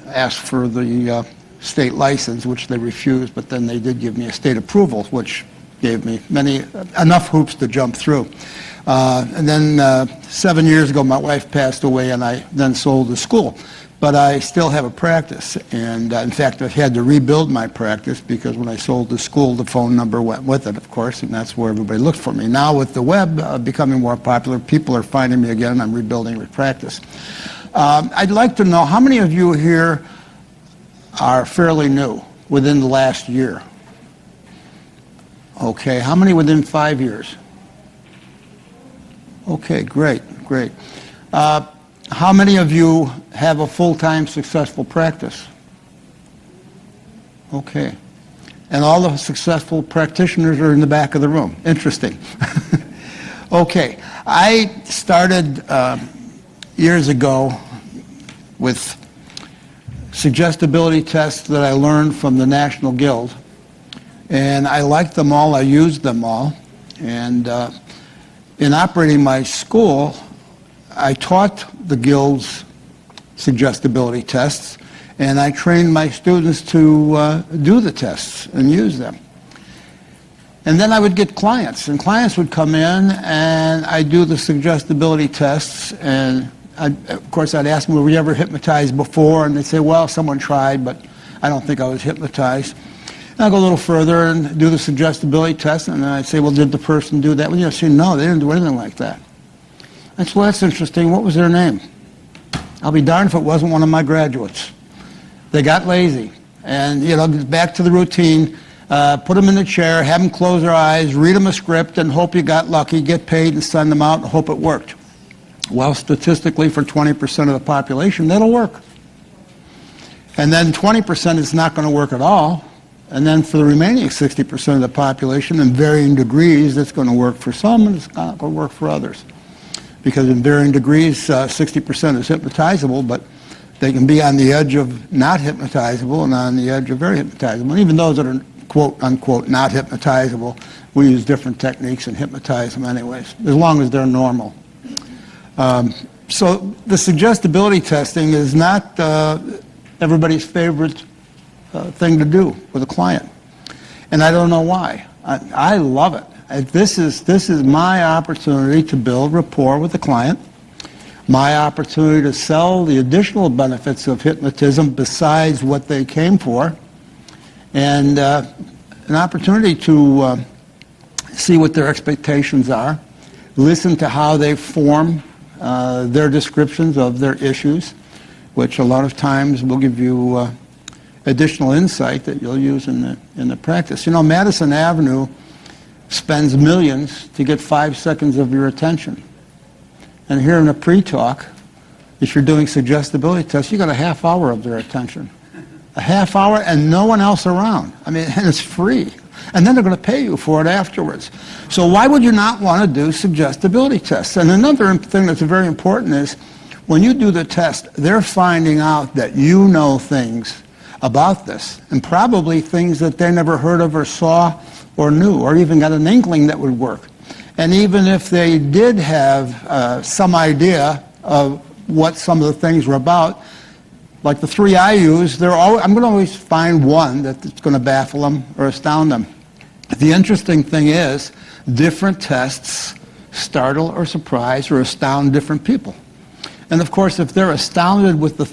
asked for the state license, which they refused, but then they did give me a state approval, which gave me enough hoops to jump through. And then 7 years ago, my wife passed away, and I then sold the school. But I still have a practice, and in fact, I've had to rebuild my practice because when I sold the school, the phone number went with it, of course, and that's where everybody looked for me. Now, with the web becoming more popular, people are finding me again, and I'm rebuilding my practice. I'd like to know, how many of you here are fairly new within the last year? Okay, how many within 5 years? Okay, great, great. How many of you have a full-time successful practice? Okay. And all the successful practitioners are in the back of the room. Interesting. Okay. I started years ago with suggestibility tests that I learned from the National Guild. And I liked them all. I used them all. And in operating my school, I taught the Guild's suggestibility tests, and I trained my students to do the tests and use them. And then I would get clients, and clients would come in, and I'd do the suggestibility tests, and of course I'd ask them, were you ever hypnotized before? And they'd say, well, someone tried, but I don't think I was hypnotized. And I'd go a little further and do the suggestibility test, and then I'd say, well, did the person do that? Well, you know, see, no, they didn't do anything like that. I said, well, that's interesting. What was their name? I'll be darned if it wasn't one of my graduates. They got lazy. And, you know, back to the routine, put them in the chair, have them close their eyes, read them a script, and hope you got lucky, get paid, and send them out, and hope it worked. Well, statistically, for 20% of the population, that'll work. And then 20% is not going to work at all. And then for the remaining 60% of the population, in varying degrees, it's going to work for some, and it's not going to work for others. Because in varying degrees, 60% is hypnotizable, but they can be on the edge of not hypnotizable and on the edge of very hypnotizable. And even those that are, quote, unquote, not hypnotizable, we use different techniques and hypnotize them anyways, as long as they're normal. So the suggestibility testing is not everybody's favorite thing to do with a client. And I don't know why. I love it. This is my opportunity to build rapport with the client, my opportunity to sell the additional benefits of hypnotism besides what they came for, and an opportunity to see what their expectations are, listen to how they form their descriptions of their issues, which a lot of times will give you additional insight that you'll use in the practice. You know, Madison Avenue spends millions to get 5 seconds of your attention. And here in a pre-talk, if you're doing suggestibility tests, you got a half hour of their attention. A half hour and no one else around. I mean, and it's free. And then they're going to pay you for it afterwards. So why would you not want to do suggestibility tests? And another thing that's very important is when you do the test, they're finding out that you know things about this, and probably things that they never heard of or saw or knew, or even got an inkling that would work. And even if they did have some idea of what some of the things were about, like the three I use, I'm going to always find one that's going to baffle them or astound them. The interesting thing is, different tests startle or surprise or astound different people. And of course, if they're astounded with the